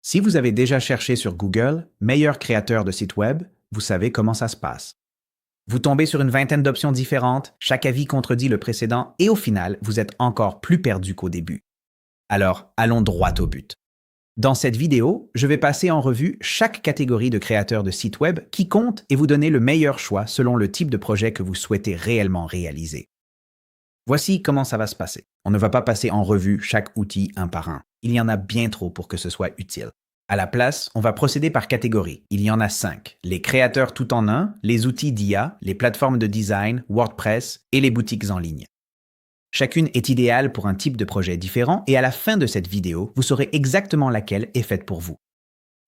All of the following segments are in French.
Si vous avez déjà cherché sur Google meilleur créateur de site web, vous savez comment ça se passe. Vous tombez sur une vingtaine d'options différentes, chaque avis contredit le précédent et au final, vous êtes encore plus perdu qu'au début. Alors, allons droit au but. Dans cette vidéo, je vais passer en revue chaque catégorie de créateurs de sites web qui compte et vous donner le meilleur choix selon le type de projet que vous souhaitez réellement réaliser. Voici comment ça va se passer. On ne va pas passer en revue chaque outil un par un. Il y en a bien trop pour que ce soit utile. À la place, on va procéder par catégorie. Il y en a 5. Les créateurs tout en un, les outils d'IA, les plateformes de design, WordPress et les boutiques en ligne. Chacune est idéale pour un type de projet différent et à la fin de cette vidéo, vous saurez exactement laquelle est faite pour vous.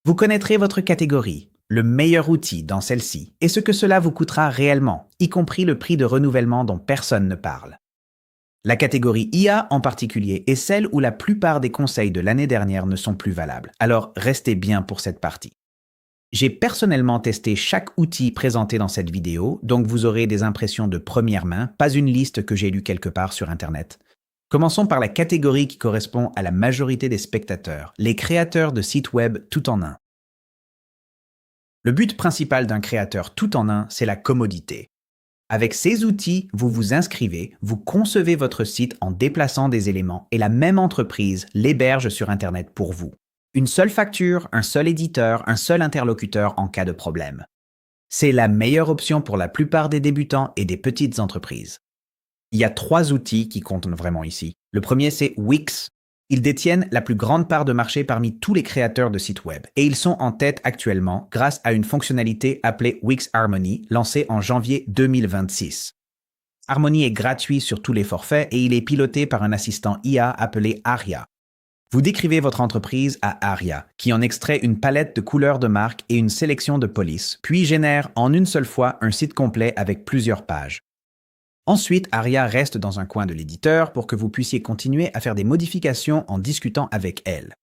Vous connaîtrez votre catégorie, le meilleur outil dans celle-ci et ce que cela vous coûtera réellement, y compris le prix de renouvellement dont personne ne parle. La catégorie IA en particulier est celle où la plupart des conseils de l'année dernière ne sont plus valables. Alors restez bien pour cette partie. J'ai personnellement testé chaque outil présenté dans cette vidéo, donc vous aurez des impressions de première main, pas une liste que j'ai lue quelque part sur Internet. Commençons par la catégorie qui correspond à la majorité des spectateurs, les créateurs de sites web tout en un. Le but principal d'un créateur tout en un, c'est la commodité. Avec ces outils, vous vous inscrivez, vous concevez votre site en déplaçant des éléments et la même entreprise l'héberge sur Internet pour vous. Une seule facture, un seul éditeur, un seul interlocuteur en cas de problème. C'est la meilleure option pour la plupart des débutants et des petites entreprises. Il y a 3 outils qui comptent vraiment ici. Le premier, c'est Wix. Ils détiennent la plus grande part de marché parmi tous les créateurs de sites web et ils sont en tête actuellement grâce à une fonctionnalité appelée Wix Harmony lancée en janvier 2026. Harmony est gratuit sur tous les forfaits et il est piloté par un assistant IA appelé Aria. Vous décrivez votre entreprise à Aria, qui en extrait une palette de couleurs de marque et une sélection de polices, puis génère en une seule fois un site complet avec plusieurs pages. Ensuite, Aria reste dans un coin de l'éditeur pour que vous puissiez continuer à faire des modifications en discutant avec elle.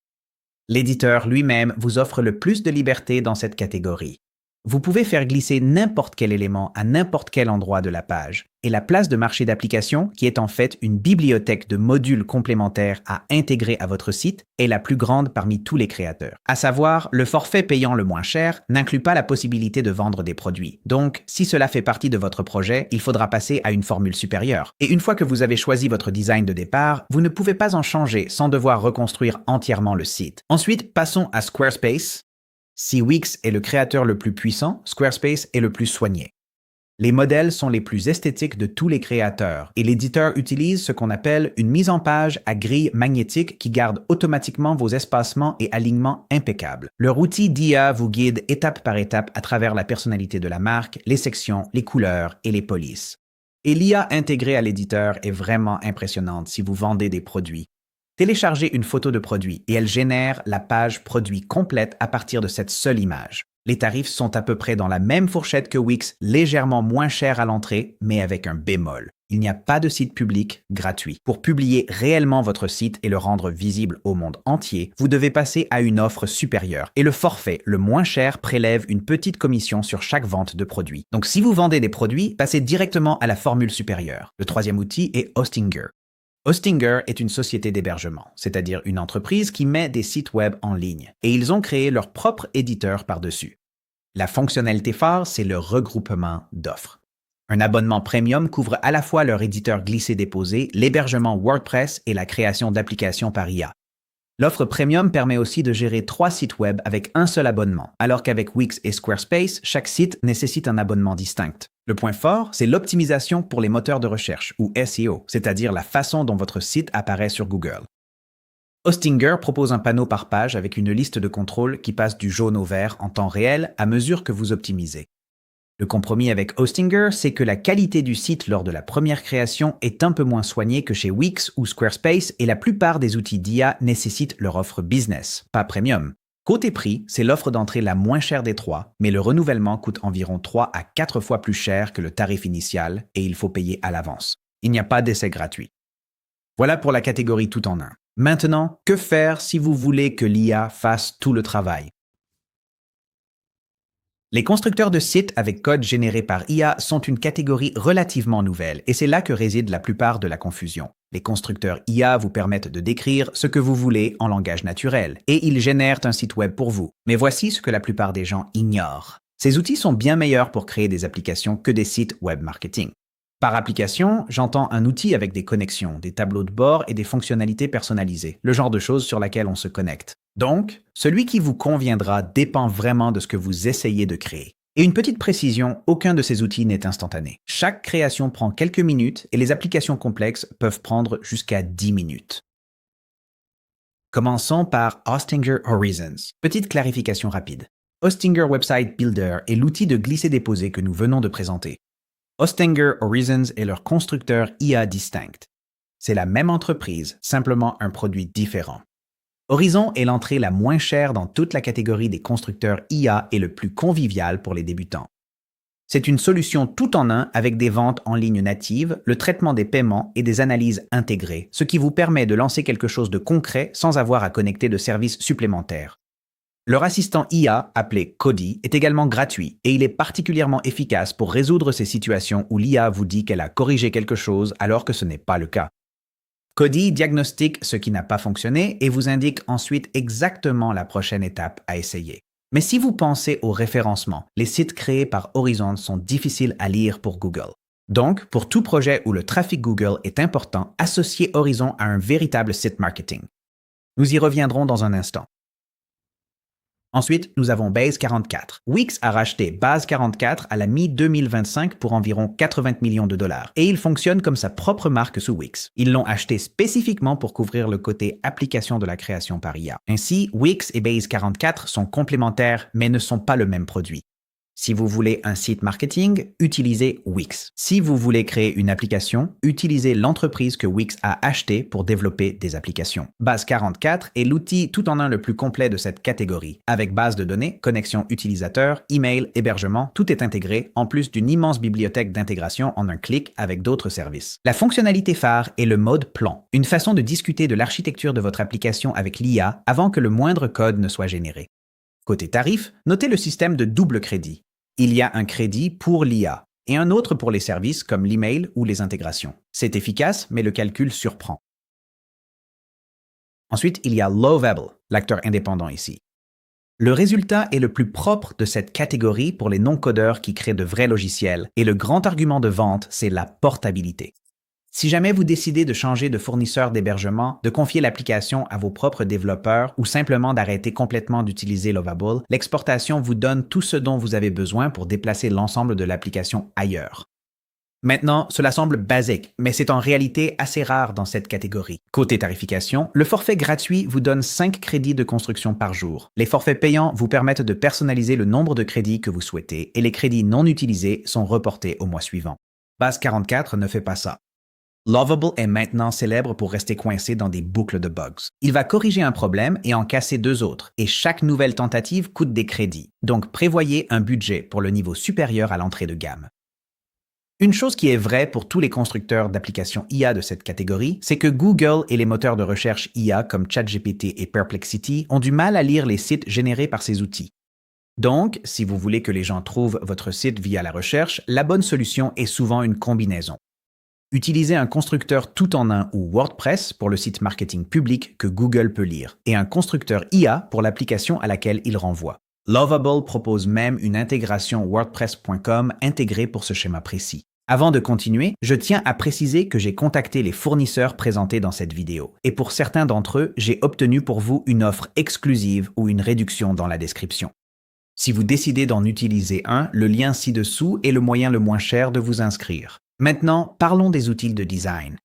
L'éditeur lui-même vous offre le plus de liberté dans cette catégorie. Vous pouvez faire glisser n'importe quel élément à n'importe quel endroit de la page, et la place de marché d'application, qui est en fait une bibliothèque de modules complémentaires à intégrer à votre site, est la plus grande parmi tous les créateurs. À savoir, le forfait payant le moins cher n'inclut pas la possibilité de vendre des produits. Donc, si cela fait partie de votre projet, il faudra passer à une formule supérieure. Et une fois que vous avez choisi votre design de départ, vous ne pouvez pas en changer sans devoir reconstruire entièrement le site. Ensuite, passons à Squarespace. Si Wix est le créateur le plus puissant, Squarespace est le plus soigné. Les modèles sont les plus esthétiques de tous les créateurs et l'éditeur utilise ce qu'on appelle une mise en page à grille magnétique qui garde automatiquement vos espacements et alignements impeccables. Leur outil d'IA vous guide étape par étape à travers la personnalité de la marque, les sections, les couleurs et les polices. Et l'IA intégrée à l'éditeur est vraiment impressionnante si vous vendez des produits. Téléchargez une photo de produit et elle génère la page produit complète à partir de cette seule image. Les tarifs sont à peu près dans la même fourchette que Wix, légèrement moins cher à l'entrée, mais avec un bémol. Il n'y a pas de site public gratuit. Pour publier réellement votre site et le rendre visible au monde entier, vous devez passer à une offre supérieure. Et le forfait le moins cher prélève une petite commission sur chaque vente de produit. Donc si vous vendez des produits, passez directement à la formule supérieure. Le troisième outil est Hostinger. Hostinger est une société d'hébergement, c'est-à-dire une entreprise qui met des sites web en ligne, et ils ont créé leur propre éditeur par-dessus. La fonctionnalité phare, c'est le regroupement d'offres. Un abonnement premium couvre à la fois leur éditeur glissé-déposé, l'hébergement WordPress et la création d'applications par IA. L'offre premium permet aussi de gérer 3 sites web avec un seul abonnement, alors qu'avec Wix et Squarespace, chaque site nécessite un abonnement distinct. Le point fort, c'est l'optimisation pour les moteurs de recherche, ou SEO, c'est-à-dire la façon dont votre site apparaît sur Google. Hostinger propose un panneau par page avec une liste de contrôles qui passe du jaune au vert en temps réel à mesure que vous optimisez. Le compromis avec Hostinger, c'est que la qualité du site lors de la première création est un peu moins soignée que chez Wix ou Squarespace et la plupart des outils d'IA nécessitent leur offre business, pas premium. Côté prix, c'est l'offre d'entrée la moins chère des 3, mais le renouvellement coûte environ 3 à 4 fois plus cher que le tarif initial et il faut payer à l'avance. Il n'y a pas d'essai gratuit. Voilà pour la catégorie tout en un. Maintenant, que faire si vous voulez que l'IA fasse tout le travail? Les constructeurs de sites avec code généré par IA sont une catégorie relativement nouvelle et c'est là que réside la plupart de la confusion. Les constructeurs IA vous permettent de décrire ce que vous voulez en langage naturel et ils génèrent un site web pour vous. Mais voici ce que la plupart des gens ignorent. Ces outils sont bien meilleurs pour créer des applications que des sites web marketing. Par application, j'entends un outil avec des connexions, des tableaux de bord et des fonctionnalités personnalisées, le genre de choses sur laquelle on se connecte. Donc, celui qui vous conviendra dépend vraiment de ce que vous essayez de créer. Et une petite précision, aucun de ces outils n'est instantané. Chaque création prend quelques minutes et les applications complexes peuvent prendre jusqu'à 10 minutes. Commençons par Hostinger Horizons. Petite clarification rapide. Hostinger Website Builder est l'outil de glisser-déposer que nous venons de présenter. Hostinger Horizons est leur constructeur IA distinct. C'est la même entreprise, simplement un produit différent. Horizon est l'entrée la moins chère dans toute la catégorie des constructeurs IA et le plus convivial pour les débutants. C'est une solution tout en un avec des ventes en ligne natives, le traitement des paiements et des analyses intégrées, ce qui vous permet de lancer quelque chose de concret sans avoir à connecter de services supplémentaires. Leur assistant IA, appelé Cody, est également gratuit et il est particulièrement efficace pour résoudre ces situations où l'IA vous dit qu'elle a corrigé quelque chose alors que ce n'est pas le cas. Cody diagnostique ce qui n'a pas fonctionné et vous indique ensuite exactement la prochaine étape à essayer. Mais si vous pensez au référencement, les sites créés par Horizon sont difficiles à lire pour Google. Donc, pour tout projet où le trafic Google est important, associez Horizon à un véritable site marketing. Nous y reviendrons dans un instant. Ensuite, nous avons Base44. Wix a racheté Base44 à la mi-2025 pour environ 80 millions de dollars et il fonctionne comme sa propre marque sous Wix. Ils l'ont acheté spécifiquement pour couvrir le côté application de la création par IA. Ainsi, Wix et Base44 sont complémentaires mais ne sont pas le même produit. Si vous voulez un site marketing, utilisez Wix. Si vous voulez créer une application, utilisez l'entreprise que Wix a achetée pour développer des applications. Base44 est l'outil tout en un le plus complet de cette catégorie. Avec base de données, connexion utilisateur, email, hébergement, tout est intégré, en plus d'une immense bibliothèque d'intégration en un clic avec d'autres services. La fonctionnalité phare est le mode plan, une façon de discuter de l'architecture de votre application avec l'IA avant que le moindre code ne soit généré. Côté tarif, notez le système de double crédit. Il y a un crédit pour l'IA et un autre pour les services comme l'email ou les intégrations. C'est efficace, mais le calcul surprend. Ensuite, il y a Lovable, l'acteur indépendant ici. Le résultat est le plus propre de cette catégorie pour les non-codeurs qui créent de vrais logiciels et le grand argument de vente, c'est la portabilité. Si jamais vous décidez de changer de fournisseur d'hébergement, de confier l'application à vos propres développeurs ou simplement d'arrêter complètement d'utiliser Lovable, l'exportation vous donne tout ce dont vous avez besoin pour déplacer l'ensemble de l'application ailleurs. Maintenant, cela semble basique, mais c'est en réalité assez rare dans cette catégorie. Côté tarification, le forfait gratuit vous donne 5 crédits de construction par jour. Les forfaits payants vous permettent de personnaliser le nombre de crédits que vous souhaitez et les crédits non utilisés sont reportés au mois suivant. Base44 ne fait pas ça. Lovable est maintenant célèbre pour rester coincé dans des boucles de bugs. Il va corriger un problème et en casser 2 autres, et chaque nouvelle tentative coûte des crédits. Donc prévoyez un budget pour le niveau supérieur à l'entrée de gamme. Une chose qui est vraie pour tous les constructeurs d'applications IA de cette catégorie, c'est que Google et les moteurs de recherche IA comme ChatGPT et Perplexity ont du mal à lire les sites générés par ces outils. Donc, si vous voulez que les gens trouvent votre site via la recherche, la bonne solution est souvent une combinaison. Utilisez un constructeur tout en un ou WordPress pour le site marketing public que Google peut lire et un constructeur IA pour l'application à laquelle il renvoie. Lovable propose même une intégration WordPress.com intégrée pour ce schéma précis. Avant de continuer, je tiens à préciser que j'ai contacté les fournisseurs présentés dans cette vidéo et pour certains d'entre eux, j'ai obtenu pour vous une offre exclusive ou une réduction dans la description. Si vous décidez d'en utiliser un, le lien ci-dessous est le moyen le moins cher de vous inscrire. Maintenant, parlons des outils de design.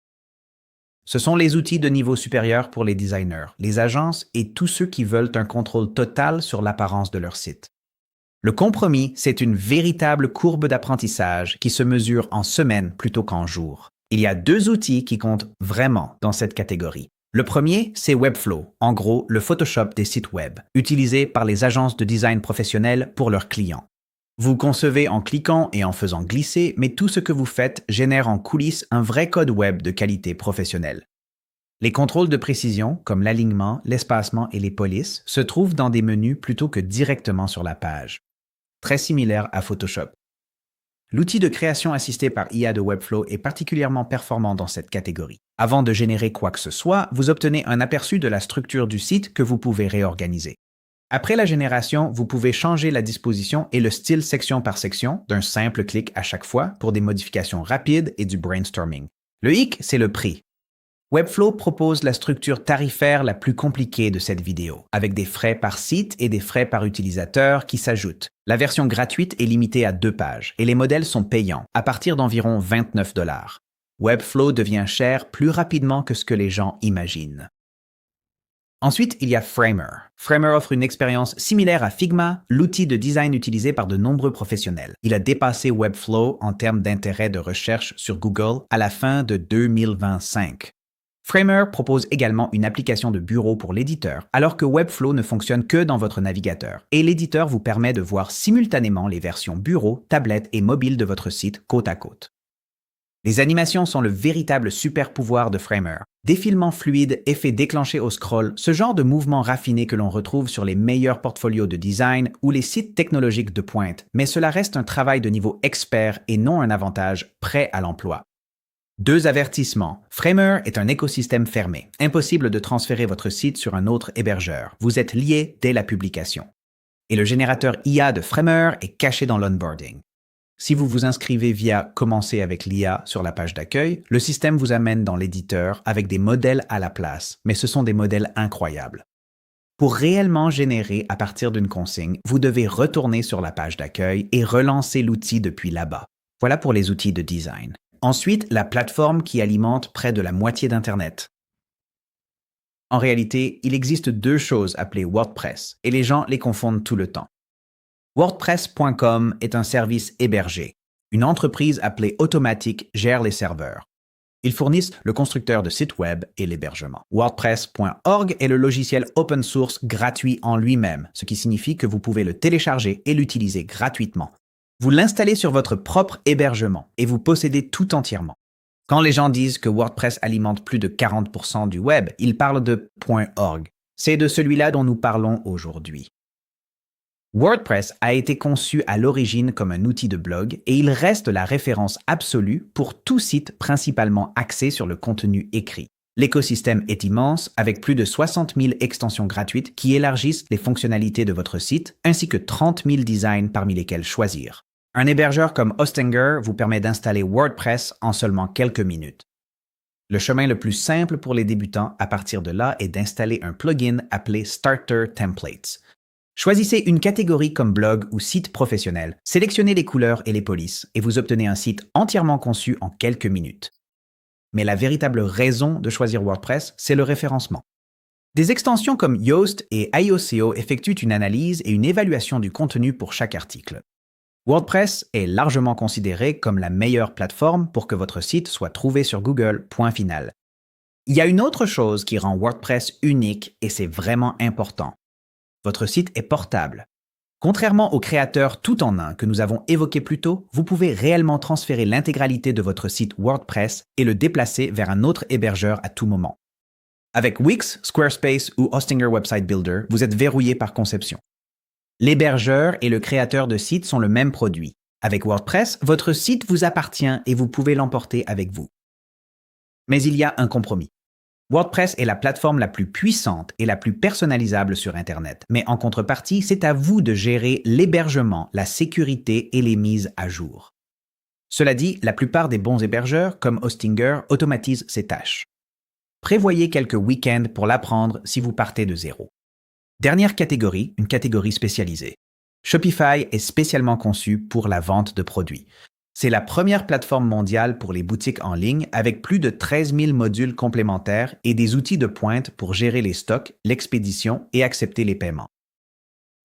Ce sont les outils de niveau supérieur pour les designers, les agences et tous ceux qui veulent un contrôle total sur l'apparence de leur site. Le compromis, c'est une véritable courbe d'apprentissage qui se mesure en semaines plutôt qu'en jours. Il y a 2 outils qui comptent vraiment dans cette catégorie. Le premier, c'est Webflow, en gros le Photoshop des sites web, utilisé par les agences de design professionnelles pour leurs clients. Vous concevez en cliquant et en faisant glisser, mais tout ce que vous faites génère en coulisses un vrai code web de qualité professionnelle. Les contrôles de précision, comme l'alignement, l'espacement et les polices, se trouvent dans des menus plutôt que directement sur la page. très similaire à Photoshop. L'outil de création assistée par IA de Webflow est particulièrement performant dans cette catégorie. Avant de générer quoi que ce soit, vous obtenez un aperçu de la structure du site que vous pouvez réorganiser. Après la génération, vous pouvez changer la disposition et le style section par section d'un simple clic à chaque fois pour des modifications rapides et du brainstorming. Le hic, c'est le prix. Webflow propose la structure tarifaire la plus compliquée de cette vidéo, avec des frais par site et des frais par utilisateur qui s'ajoutent. La version gratuite est limitée à 2 pages et les modèles sont payants, à partir d'environ 29 $. Webflow devient cher plus rapidement que ce que les gens imaginent. Ensuite, il y a Framer. Framer offre une expérience similaire à Figma, l'outil de design utilisé par de nombreux professionnels. Il a dépassé Webflow en termes d'intérêt de recherche sur Google à la fin de 2025. Framer propose également une application de bureau pour l'éditeur, alors que Webflow ne fonctionne que dans votre navigateur, et l'éditeur vous permet de voir simultanément les versions bureau, tablette et mobile de votre site côte à côte. Les animations sont le véritable super pouvoir de Framer. Défilements fluides, effets déclenchés au scroll, ce genre de mouvements raffinés que l'on retrouve sur les meilleurs portfolios de design ou les sites technologiques de pointe, mais cela reste un travail de niveau expert et non un avantage prêt à l'emploi. 2 avertissements. Framer est un écosystème fermé. Impossible de transférer votre site sur un autre hébergeur. Vous êtes lié dès la publication. Et le générateur IA de Framer est caché dans l'onboarding. Si vous vous inscrivez via Commencer avec l'IA sur la page d'accueil, le système vous amène dans l'éditeur avec des modèles à la place, mais ce sont des modèles incroyables. Pour réellement générer à partir d'une consigne, vous devez retourner sur la page d'accueil et relancer l'outil depuis là-bas. Voilà pour les outils de design. Ensuite, la plateforme qui alimente près de la moitié d'Internet. En réalité, il existe 2 choses appelées WordPress, et les gens les confondent tout le temps. WordPress.com est un service hébergé. Une entreprise appelée Automatic gère les serveurs. Ils fournissent le constructeur de sites web et l'hébergement. WordPress.org est le logiciel open source gratuit en lui-même, ce qui signifie que vous pouvez le télécharger et l'utiliser gratuitement. Vous l'installez sur votre propre hébergement et vous possédez tout entièrement. Quand les gens disent que WordPress alimente plus de 40% du web, ils parlent de .org. C'est de celui-là dont nous parlons aujourd'hui. WordPress a été conçu à l'origine comme un outil de blog et il reste la référence absolue pour tout site principalement axé sur le contenu écrit. L'écosystème est immense avec plus de 60 000 extensions gratuites qui élargissent les fonctionnalités de votre site ainsi que 30 000 designs parmi lesquels choisir. Un hébergeur comme Hostinger vous permet d'installer WordPress en seulement quelques minutes. Le chemin le plus simple pour les débutants à partir de là est d'installer un plugin appelé Starter Templates. Choisissez une catégorie comme blog ou site professionnel, sélectionnez les couleurs et les polices et vous obtenez un site entièrement conçu en quelques minutes. Mais la véritable raison de choisir WordPress, c'est le référencement. Des extensions comme Yoast et IOCO effectuent une analyse et une évaluation du contenu pour chaque article. WordPress est largement considéré comme la meilleure plateforme pour que votre site soit trouvé sur Google, point final. Il y a une autre chose qui rend WordPress unique et c'est vraiment important. Votre site est portable. Contrairement aux créateurs tout en un que nous avons évoqués plus tôt, vous pouvez réellement transférer l'intégralité de votre site WordPress et le déplacer vers un autre hébergeur à tout moment. Avec Wix, Squarespace ou Hostinger Website Builder, vous êtes verrouillé par conception. L'hébergeur et le créateur de site sont le même produit. Avec WordPress, votre site vous appartient et vous pouvez l'emporter avec vous. Mais il y a un compromis. WordPress est la plateforme la plus puissante et la plus personnalisable sur Internet, mais en contrepartie, c'est à vous de gérer l'hébergement, la sécurité et les mises à jour. Cela dit, la plupart des bons hébergeurs, comme Hostinger, automatisent ces tâches. Prévoyez quelques week-ends pour l'apprendre si vous partez de zéro. Dernière catégorie, une catégorie spécialisée. Shopify est spécialement conçu pour la vente de produits. C'est la première plateforme mondiale pour les boutiques en ligne avec plus de 13 000 modules complémentaires et des outils de pointe pour gérer les stocks, l'expédition et accepter les paiements.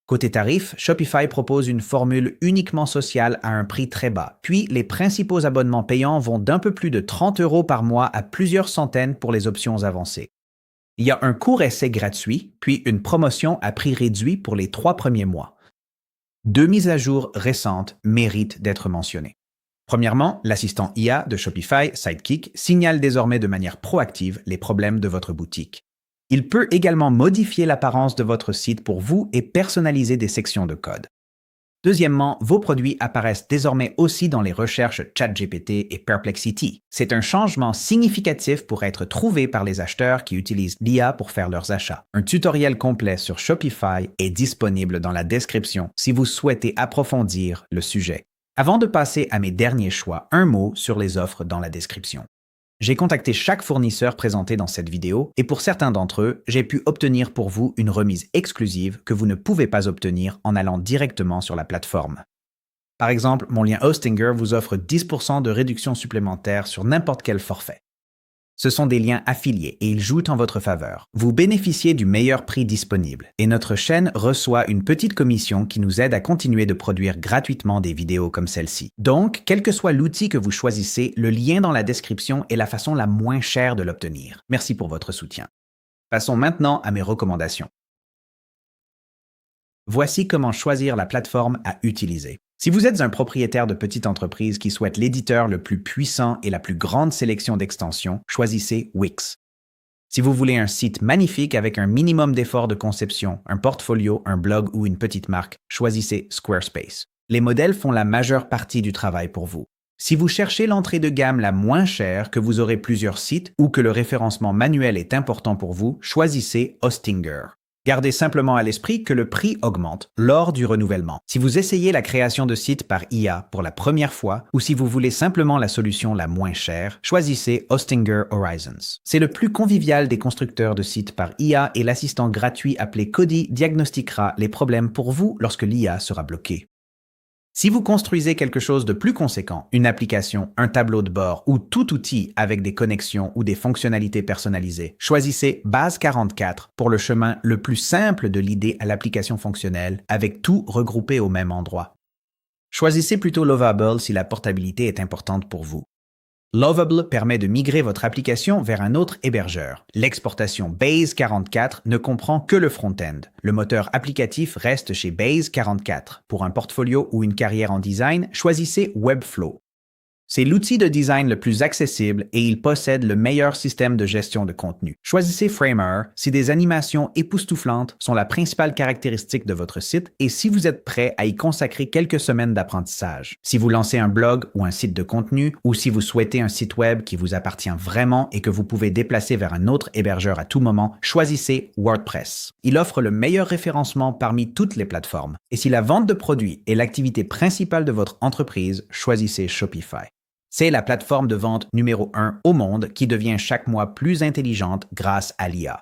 Côté tarif, Shopify propose une formule uniquement sociale à un prix très bas, puis les principaux abonnements payants vont d'un peu plus de 30 € par mois à plusieurs centaines pour les options avancées. Il y a un court essai gratuit, puis une promotion à prix réduit pour les 3 premiers mois. 2 mises à jour récentes méritent d'être mentionnées. Premièrement, l'assistant IA de Shopify, Sidekick, signale désormais de manière proactive les problèmes de votre boutique. Il peut également modifier l'apparence de votre site pour vous et personnaliser des sections de code. Deuxièmement, vos produits apparaissent désormais aussi dans les recherches ChatGPT et Perplexity. C'est un changement significatif pour être trouvé par les acheteurs qui utilisent l'IA pour faire leurs achats. Un tutoriel complet sur Shopify est disponible dans la description si vous souhaitez approfondir le sujet. Avant de passer à mes derniers choix, un mot sur les offres dans la description. J'ai contacté chaque fournisseur présenté dans cette vidéo et pour certains d'entre eux, j'ai pu obtenir pour vous une remise exclusive que vous ne pouvez pas obtenir en allant directement sur la plateforme. Par exemple, mon lien Hostinger vous offre 10% de réduction supplémentaire sur n'importe quel forfait. Ce sont des liens affiliés et ils jouent en votre faveur. Vous bénéficiez du meilleur prix disponible et notre chaîne reçoit une petite commission qui nous aide à continuer de produire gratuitement des vidéos comme celle-ci. Donc, quel que soit l'outil que vous choisissez, le lien dans la description est la façon la moins chère de l'obtenir. Merci pour votre soutien. Passons maintenant à mes recommandations. Voici comment choisir la plateforme à utiliser. Si vous êtes un propriétaire de petite entreprise qui souhaite l'éditeur le plus puissant et la plus grande sélection d'extensions, choisissez Wix. Si vous voulez un site magnifique avec un minimum d'efforts de conception, un portfolio, un blog ou une petite marque, choisissez Squarespace. Les modèles font la majeure partie du travail pour vous. Si vous cherchez l'entrée de gamme la moins chère, que vous aurez plusieurs sites ou que le référencement manuel est important pour vous, choisissez Hostinger. Gardez simplement à l'esprit que le prix augmente lors du renouvellement. Si vous essayez la création de sites par IA pour la première fois ou si vous voulez simplement la solution la moins chère, choisissez Hostinger Horizons. C'est le plus convivial des constructeurs de sites par IA et l'assistant gratuit appelé Cody diagnostiquera les problèmes pour vous lorsque l'IA sera bloquée. Si vous construisez quelque chose de plus conséquent, une application, un tableau de bord ou tout outil avec des connexions ou des fonctionnalités personnalisées, choisissez Base 44 pour le chemin le plus simple de l'idée à l'application fonctionnelle avec tout regroupé au même endroit. Choisissez plutôt Lovable si la portabilité est importante pour vous. Lovable permet de migrer votre application vers un autre hébergeur. L'exportation Base 44 ne comprend que le front-end. Le moteur applicatif reste chez Base 44. Pour un portfolio ou une carrière en design, choisissez Webflow. C'est l'outil de design le plus accessible et il possède le meilleur système de gestion de contenu. Choisissez Framer si des animations époustouflantes sont la principale caractéristique de votre site et si vous êtes prêt à y consacrer quelques semaines d'apprentissage. Si vous lancez un blog ou un site de contenu ou si vous souhaitez un site web qui vous appartient vraiment et que vous pouvez déplacer vers un autre hébergeur à tout moment, choisissez WordPress. Il offre le meilleur référencement parmi toutes les plateformes. Et si la vente de produits est l'activité principale de votre entreprise, choisissez Shopify. C'est la plateforme de vente numéro 1 au monde qui devient chaque mois plus intelligente grâce à l'IA.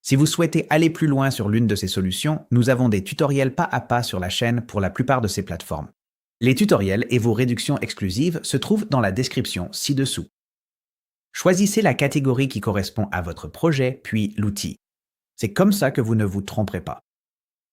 Si vous souhaitez aller plus loin sur l'une de ces solutions, nous avons des tutoriels pas à pas sur la chaîne pour la plupart de ces plateformes. Les tutoriels et vos réductions exclusives se trouvent dans la description ci-dessous. Choisissez la catégorie qui correspond à votre projet, puis l'outil. C'est comme ça que vous ne vous tromperez pas.